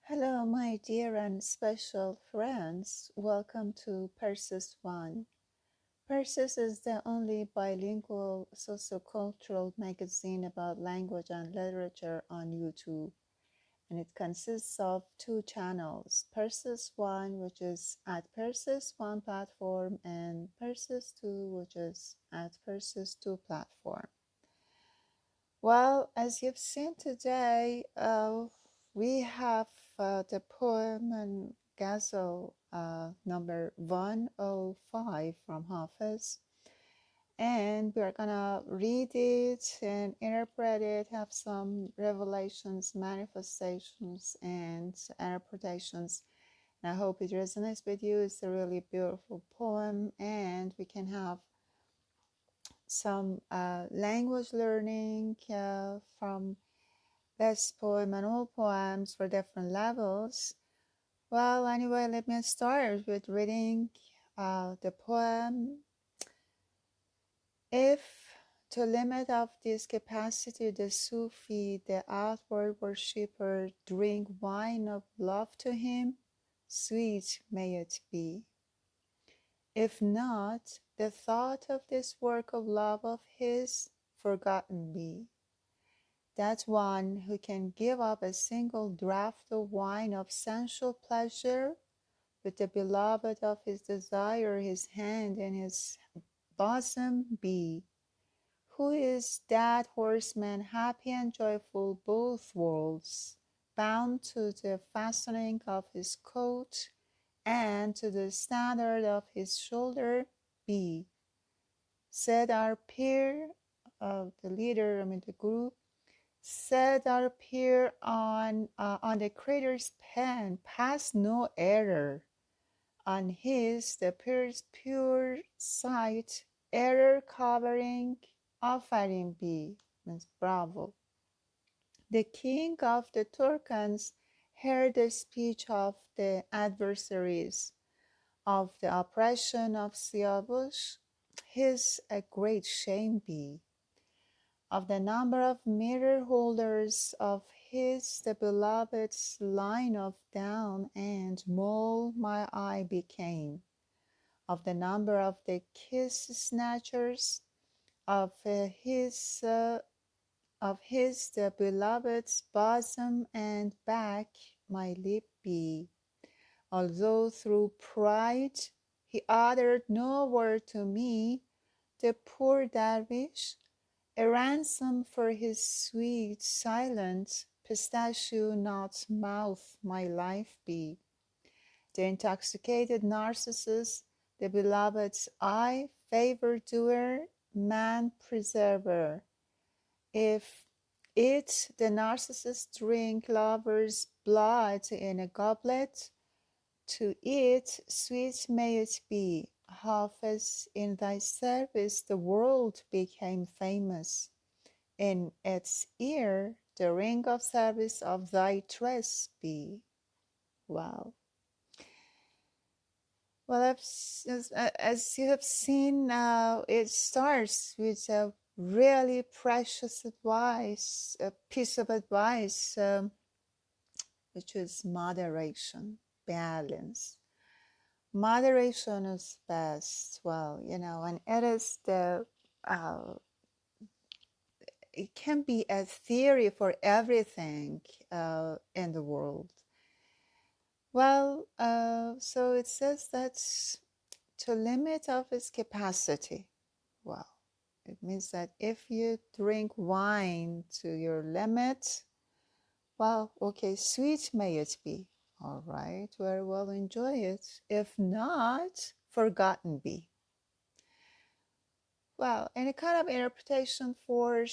Hello, my dear and special friends. Welcome to Persis One. Persis is the only bilingual sociocultural magazine about language and literature on YouTube, and it consists of two channels: Persis One, which is at Persis One platform, and Persis Two, which is at Persis Two platform. Well, as you've seen today, we have the poem and ghazal number 105 from Hafiz, and we're gonna read it and interpret it, have some revelations, manifestations, and interpretations. And I hope it resonates with you. It's a really beautiful poem, and we can have some language learning from this poem and all poems for different levels. Well, anyway, let me start with reading the poem. If to limit of this capacity the Sufi, the outward worshipper, drink wine of love to him, sweet may it be. If not, the thought of this work of love of his forgotten be. That one who can give up a single draught of wine of sensual pleasure with the beloved of his desire, his hand and his bosom be. Who is that horseman happy and joyful both worlds, bound to the fastening of his coat and to the standard of his shoulder be? Said our peer, the leader, the group, said our peer on the creator's pen, past no error. On his, the peer's pure sight, error covering, offering be, means bravo. The king of the Turkans heard the speech of the adversaries of the oppression of Siavush, his a great shame be. Of the number of mirror holders of his the beloved's line of down and mole my eye became. Of the number of the kiss snatchers of his the beloved's bosom and back my lip be. Although through pride he uttered no word to me, the poor dervish, a ransom for his sweet, silent, pistachio nut mouth my life be. The intoxicated Narcissus, the beloved's eye, favor doer, man preserver. If it, the Narcissus, drink lover's blood in a goblet, to it sweet may it be. Hafiz, in thy service the world became famous. In its ear the ring of service of thy tress be. Wow. Well, as you have seen now, it starts with a really precious advice, a piece of advice, which is moderation, balance. Moderation is best. Well, and it is uh, it can be a theory for everything in the world. Well, so it says that to limit of its capacity. Well, it means that if you drink wine to your limit, well, okay, sweet may it be. All right, very well, enjoy it. If not, forgotten be. Well, any kind of interpretation for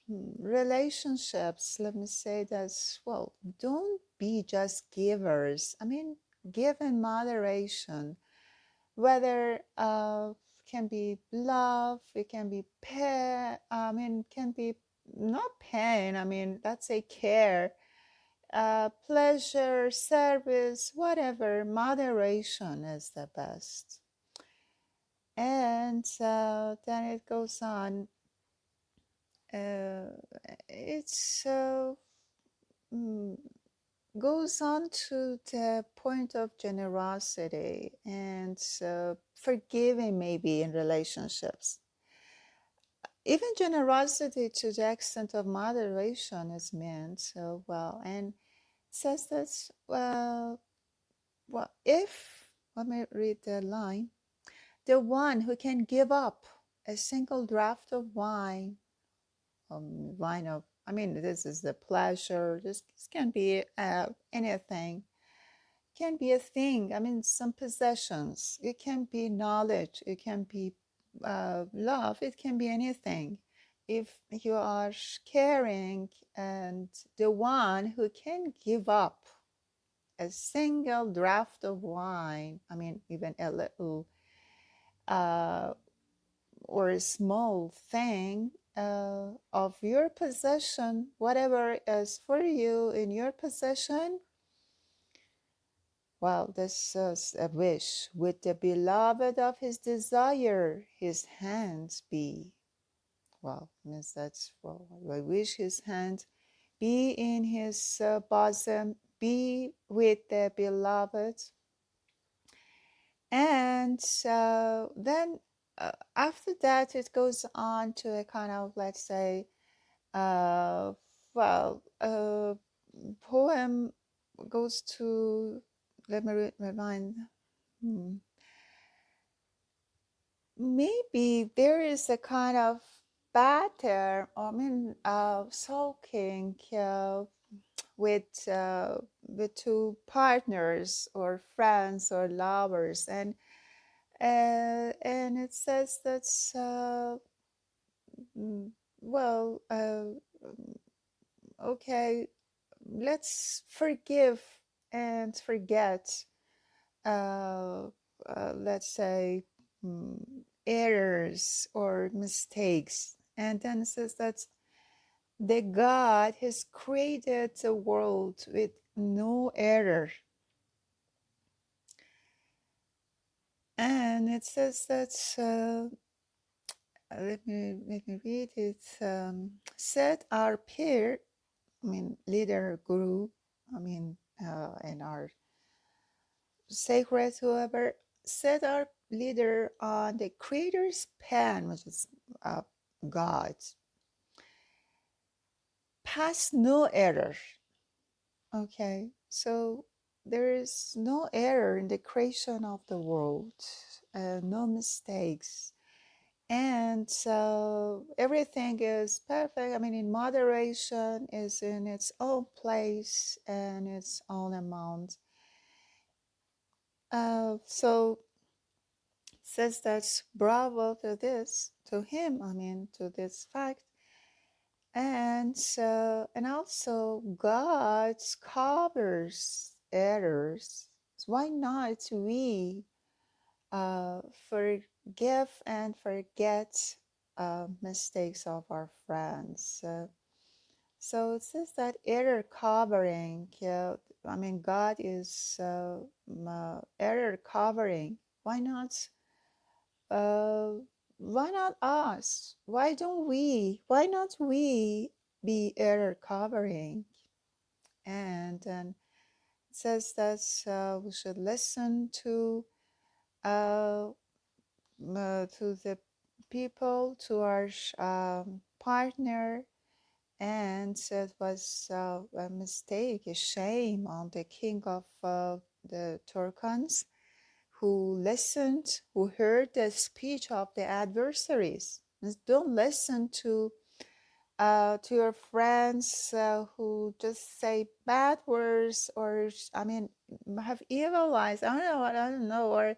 relationships, let me say that, well, don't be just givers. Give in moderation, whether can be love, it can be pain, can be not pain, let's say care, pleasure, service, whatever, moderation is the best. And then it goes on. It's mm, goes on to the point of generosity and forgiving, maybe in relationships. Even generosity to the extent of moderation is meant so well, and says that, well, if, let me read the line, the one who can give up a single draught of wine, wine of, I mean, this is the pleasure, this can be anything, can be a thing, I mean, some possessions, it can be knowledge, it can be love, it can be anything. If you are caring and the one who can give up a single draught of wine, I mean, even a little uh, or a small thing of your possession, whatever is for you in your possession, well, this is a wish. With the beloved of his desire, his hands be. Well, means that's, well, I wish his hand be in his bosom, be with the beloved. And then after that, it goes on to a kind of, let's say, uh, well, poem goes to, let me remind, maybe there is a kind of pattern, I mean, sulking with two partners or friends or lovers, and it says that, mm, well, okay, let's forgive and forget, uh, let's say, mm, errors or mistakes. And then it says that the God has created a world with no error. And it says that, let me read it. Said our peer, I mean, leader, guru, I mean, and our sacred, whoever, set our leader on the Creator's pen, which is uh, God, past no error. Okay, so there is no error in the creation of the world, no mistakes. And so everything is perfect. I mean, in moderation, is in its own place and its own amount. So says that bravo to this, to him, I mean, to this fact. And also God covers errors. So why not we forgive and forget mistakes of our friends? So it says that error covering. I mean, God is error covering. Why not? Uh, why not us? Why don't we? Why not we be error covering? And it says that we should listen uh, to the people, to our partner, and it was a mistake, a shame on the king of the Turkans, who listened, who heard the speech of the adversaries. Don't listen to your friends who just say bad words, or I mean, have evil eyes. I don't know, or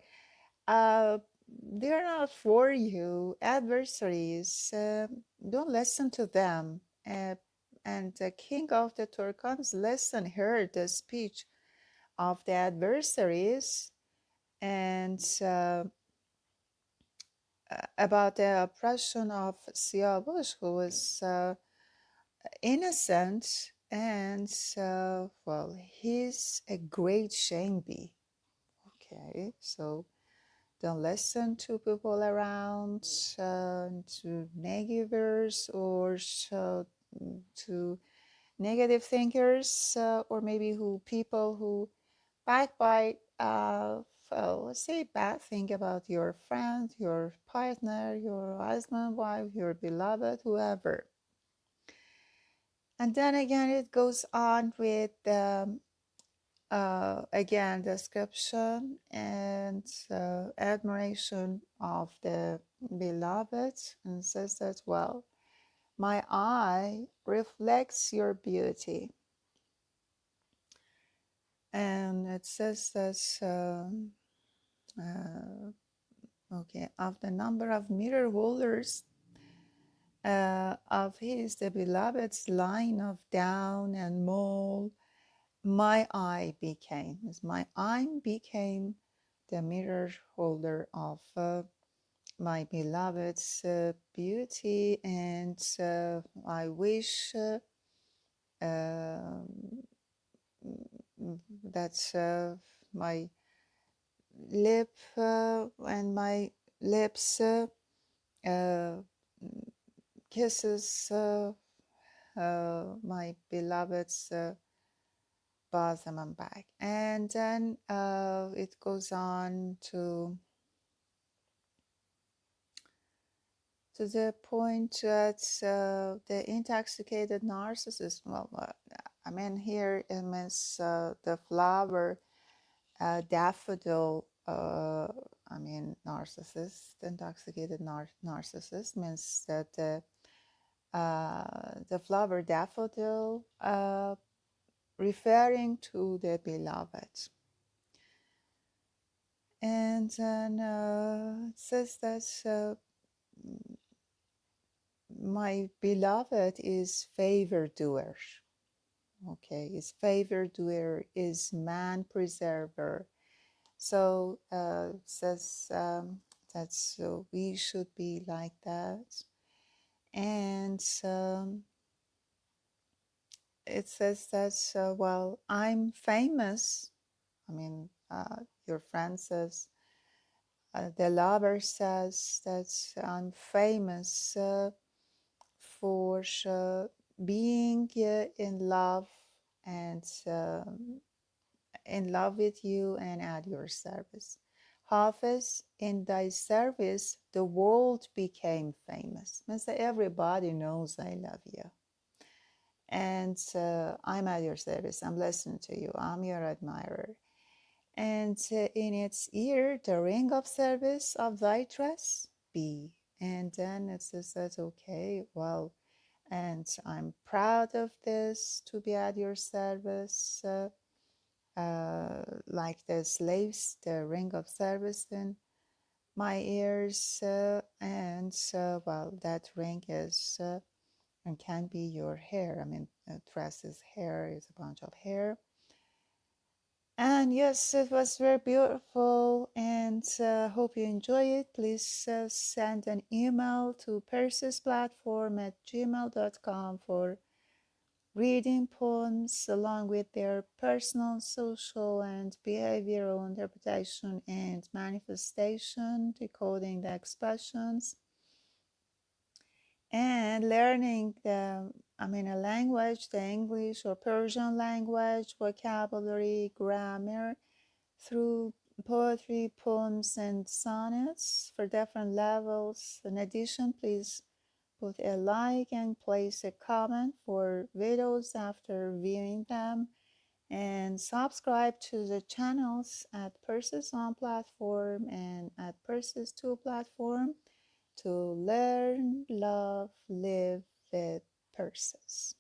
uh, they're not for you. Adversaries. Don't listen to them. And the king of the Turkans listened, heard the speech of the adversaries, and about the oppression of Siavush, who was innocent, and well, he's a great shame be. Okay, so don't listen to people around, to naggers, or to negative thinkers, or maybe who people who backbite, let's say bad thing about your friend, your partner, your husband, wife, your beloved, whoever. And then again, it goes on with again description and admiration of the beloved, and says that, well, my eye reflects your beauty. And it says that, okay, of the number of mirror holders of his, the beloved's line of down and mole, my eye became the mirror holder of my beloved's beauty, and I wish um, that my lip and my lips uh, kisses my beloved's bosom and back. And then it goes on to the point that the intoxicated narcissist, well, I mean, here it means the flower daffodil, I mean, narcissist, intoxicated narcissist means that the flower daffodil, referring to the beloved. And then it says that my beloved is favor doer. Okay, is favor doer, is man preserver. So it says that we should be like that. And it says that, well, I'm famous. I mean, your friend says, the lover says that I'm famous for being in love, and in love with you and at your service. Hafiz, in thy service, the world became famous. Means that everybody knows I love you. And I'm at your service. I'm listening to you. I'm your admirer. And in its ear, the ring of service of thy dress be. And then it says that, okay, well, and I'm proud of this, to be at your service, like the slaves, the ring of service in my ears, and well, that ring is and can be your hair. I mean, dress is hair, is a bunch of hair. And yes, it was very beautiful, and hope you enjoy it. Please send an email to persisplatform@gmail.com for reading poems along with their personal, social, and behavioral interpretation and manifestation, decoding the expressions, and learning a language, the English or Persian language, vocabulary, grammar, through poetry, poems, and sonnets for different levels. In addition, please put a like and place a comment for videos after viewing them, and subscribe to the channels at Persis on platform and at Persis 2 platform to learn, love, live with Persis.